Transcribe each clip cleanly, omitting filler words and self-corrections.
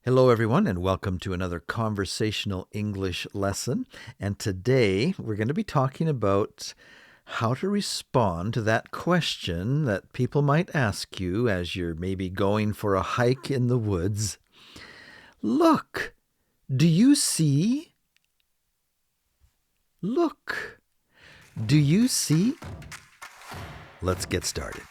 Hello, everyone, and welcome to another conversational English lesson. And today we're going to be talking about how to respond to that question that people might ask you as you're maybe going for a hike in the woods. Look, do you see? Look, do you see? Let's get started.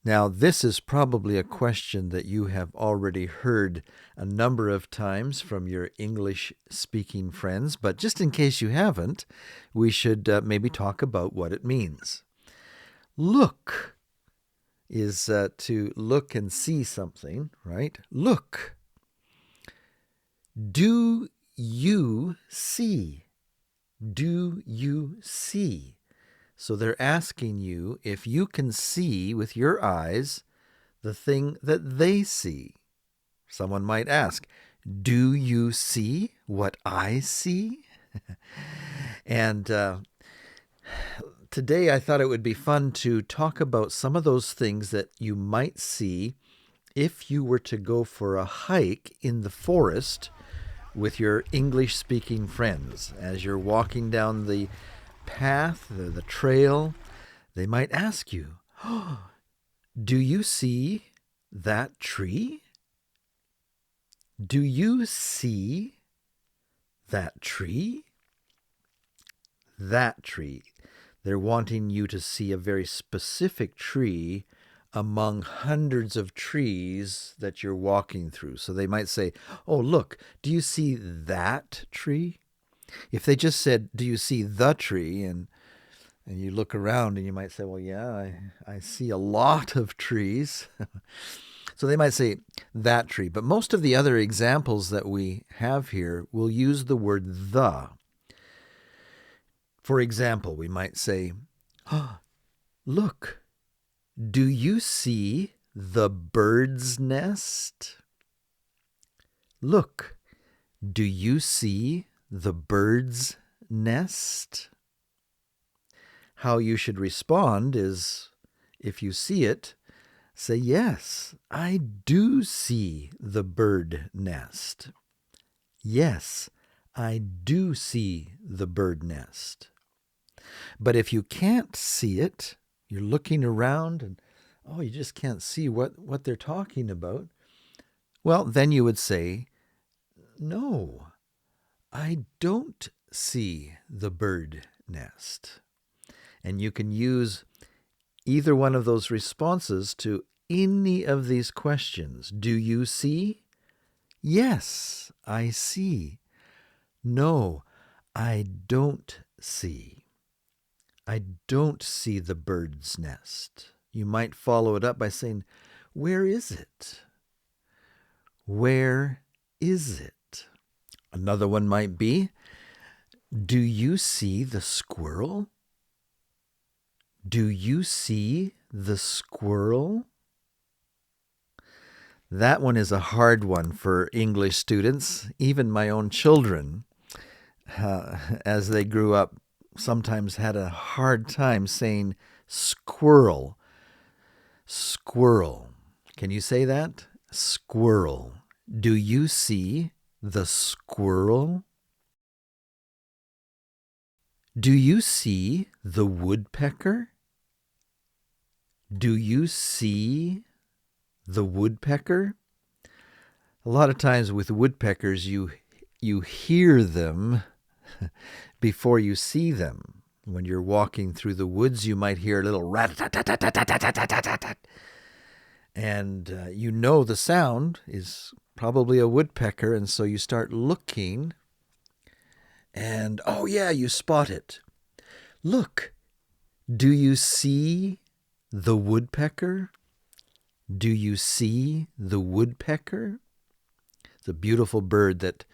Now, this is probably a question that you have already heard a number of times from your English-speaking friends, but just in case you haven't, we should maybe talk about what it means. Look is to look and see something, right? Look. Do you see? Do you see? So they're asking you if you can see with your eyes the thing that they see. Someone might ask, do you see what I see? And today I thought it would be fun to talk about some of those things that you might see if you were to go for a hike in the forest with your English-speaking friends. As you're walking down the path, the trail, they might ask you, oh, do you see that tree? Do you see that tree? That tree. They're wanting you to see a very specific tree among hundreds of trees that you're walking through. So they might say, oh, look, do you see that tree? If they just said, do you see the tree? And you look around and you might say, well, yeah, I see a lot of trees. So they might say that tree. But most of the other examples that we have here will use the word the. For example, we might say, oh, look, do you see the bird's nest? Look, do you see the bird's nest? How you should respond is, if you see it, say, yes, I do see the bird nest. Yes, I do see the bird nest. But if you can't see it, you're looking around and, oh, you just can't see what they're talking about, well, then you would say, no, I don't see the bird nest. And you can use either one of those responses to any of these questions. Do you see? Yes, I see. No, I don't see. I don't see the bird's nest. You might follow it up by saying, where is it? Where is it? Another one might be, do you see the squirrel? Do you see the squirrel? That one is a hard one for English students. Even my own children, as they grew up, sometimes had a hard time saying squirrel. Squirrel. Can you say that? Squirrel. Do you see the squirrel? Do you see the woodpecker? Do you see the woodpecker? A lot of times with woodpeckers, you hear them before you see them. When you're walking through the woods, you might hear a little rat-tat-tat-tat-tat-tat-tat-tat. And you know the sound is probably a woodpecker, and so you start looking, and oh yeah, you spot it. Look, do you see the woodpecker? Do you see the woodpecker? It's a beautiful bird that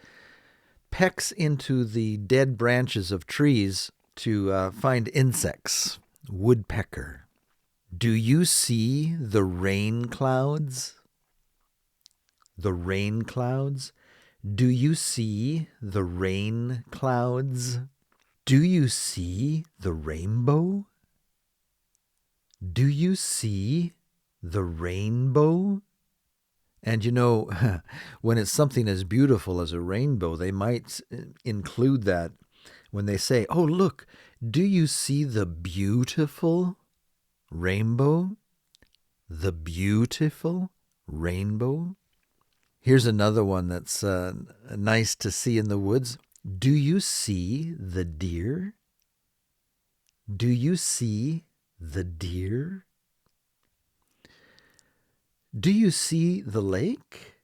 pecks into the dead branches of trees to find insects. Woodpecker. Do you see the rain clouds? The rain clouds? Do you see the rain clouds? Do you see the rainbow? Do you see the rainbow? And you know, when it's something as beautiful as a rainbow, they might include that when they say, oh, look, do you see the beautiful rainbow? The beautiful rainbow? Here's another one that's nice to see in the woods. Do you see the deer? Do you see the deer? Do you see the lake?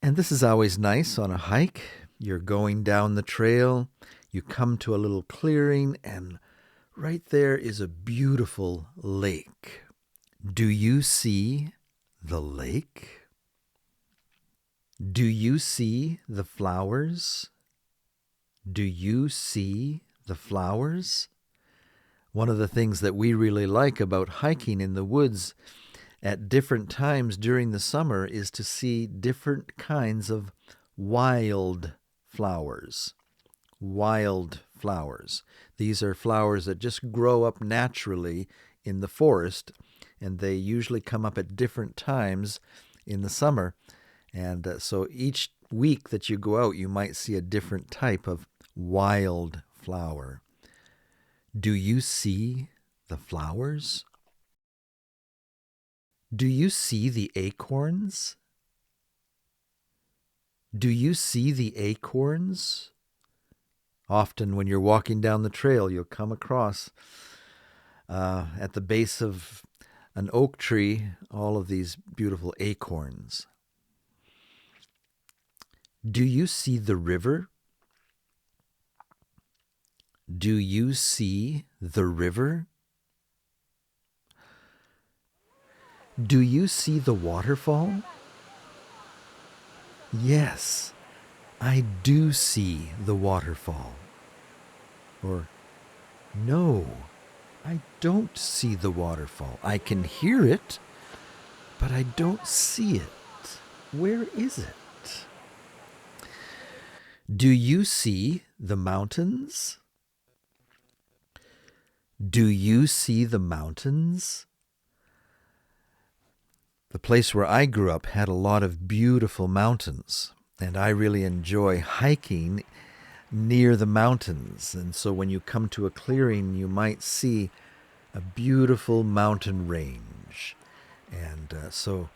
And this is always nice on a hike. You're going down the trail, you come to a little clearing, and right there is a beautiful lake. Do you see the lake? Do you see the flowers? Do you see the flowers? One of the things that we really like about hiking in the woods at different times during the summer is to see different kinds of wild flowers. Wild flowers. These are flowers that just grow up naturally in the forest, and they usually come up at different times in the summer. And so each week that you go out, you might see a different type of wild flower. Do you see the flowers? Do you see the acorns? Do you see the acorns? Often when you're walking down the trail, you'll come across at the base of an oak tree all of these beautiful acorns. Do you see the river? Do you see the river? Do you see the waterfall? Yes, I do see the waterfall. Or, no, I don't see the waterfall. I can hear it, but I don't see it. Where is it? Do you see the mountains? Do you see the mountains? The place where I grew up had a lot of beautiful mountains, and I really enjoy hiking near the mountains. And so when you come to a clearing, you might see a beautiful mountain range. And so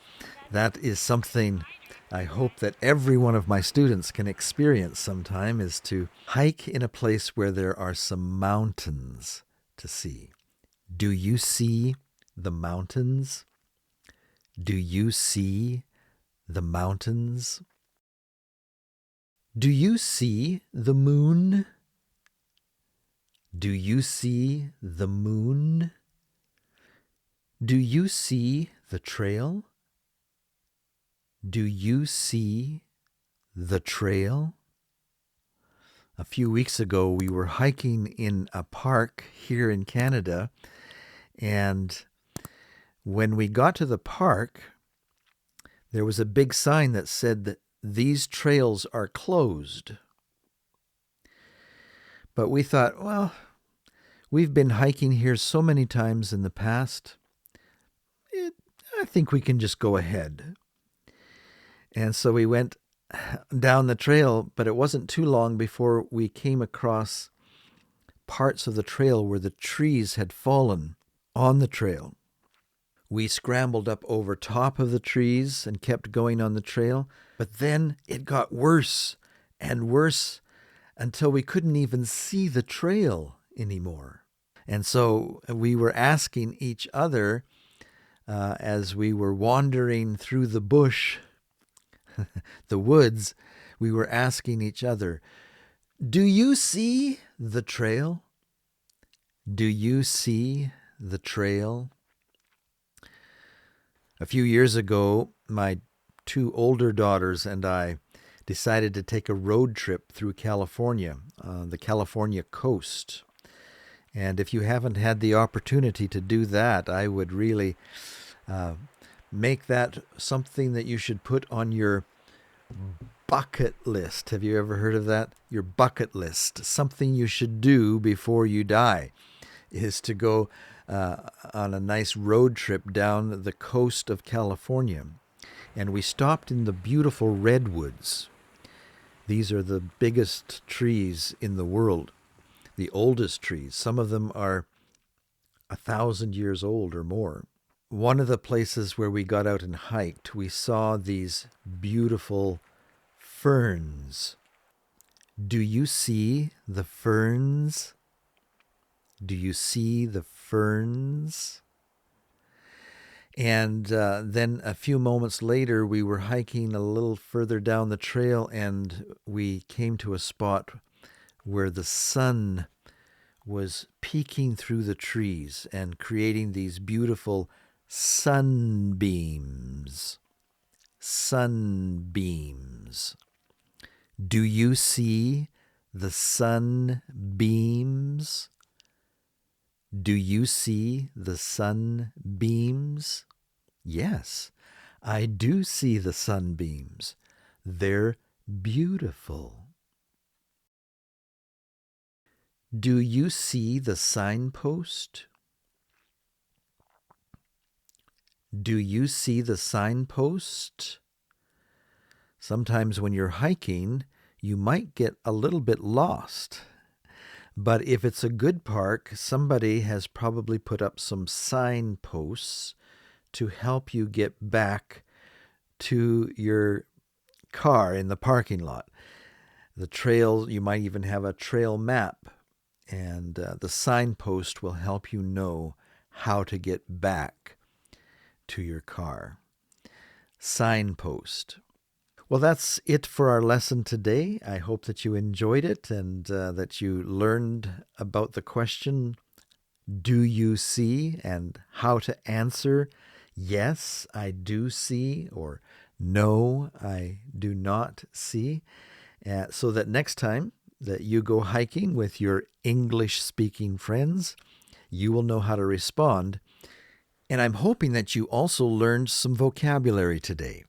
that is something I hope that every one of my students can experience sometime, is to hike in a place where there are some mountains to see. Do you see the mountains? Do you see the mountains? Do you see the moon? Do you see the moon? Do you see the trail? Do you see the trail? A few weeks ago, we were hiking in a park here in Canada, and when we got to the park, there was a big sign that said that these trails are closed. But we thought, well, we've been hiking here so many times in the past, I think we can just go ahead. And so we went down the trail, but it wasn't too long before we came across parts of the trail where the trees had fallen on the trail. We scrambled up over top of the trees and kept going on the trail, but then it got worse and worse until we couldn't even see the trail anymore. And so we were asking each other as we were wandering through the bush, the woods, we were asking each other, do you see the trail? Do you see the trail? A few years ago, my two older daughters and I decided to take a road trip through California, the California coast. And if you haven't had the opportunity to do that, I would really make that something that you should put on your bucket list. Have you ever heard of that? Your bucket list. Something you should do before you die is to go on a nice road trip down the coast of California. And we stopped in the beautiful Redwoods. These are the biggest trees in the world, the oldest trees. Some of them are 1,000 years old or more. One of the places where we got out and hiked, we saw these beautiful ferns. Do you see the ferns? Do you see the ferns? And then a few moments later, we were hiking a little further down the trail, and we came to a spot where the sun was peeking through the trees and creating these beautiful sunbeams. Sunbeams. Do you see the sunbeams? Do you see the sunbeams? Yes, I do see the sunbeams. They're beautiful. Do you see the signpost? Do you see the signpost? Sometimes when you're hiking, you might get a little bit lost. But if it's a good park, somebody has probably put up some signposts to help you get back to your car in the parking lot. The trail, you might even have a trail map, and the signpost will help you know how to get back to your car. Signpost. Well, that's it for our lesson today. I hope that you enjoyed it and that you learned about the question, do you see, and how to answer, yes, I do see, or no, I do not see, so that next time that you go hiking with your English-speaking friends, you will know how to respond. And I'm hoping that you also learned some vocabulary today.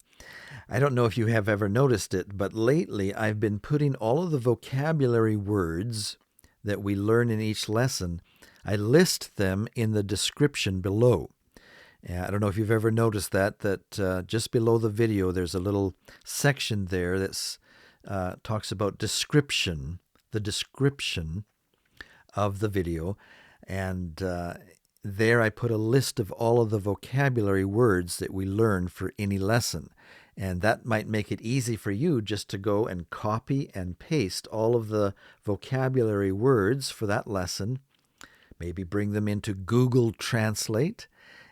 I don't know if you have ever noticed it, but lately I've been putting all of the vocabulary words that we learn in each lesson, I list them in the description below. I don't know if you've ever noticed that just below the video there's a little section there that talks about description, the description of the video, and there I put a list of all of the vocabulary words that we learn for any lesson. And that might make it easy for you just to go and copy and paste all of the vocabulary words for that lesson. Maybe bring them into Google Translate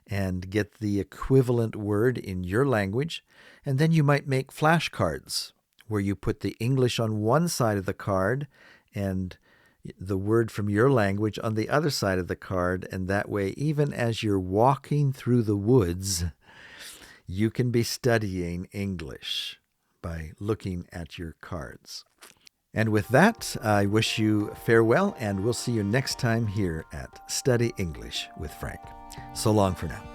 and get the equivalent word in your language. And then you might make flashcards where you put the English on one side of the card and the word from your language on the other side of the card. And that way, even as you're walking through the woods, you can be studying English by looking at your cards. And with that, I wish you farewell, and we'll see you next time here at Study English with Frank. So long for now.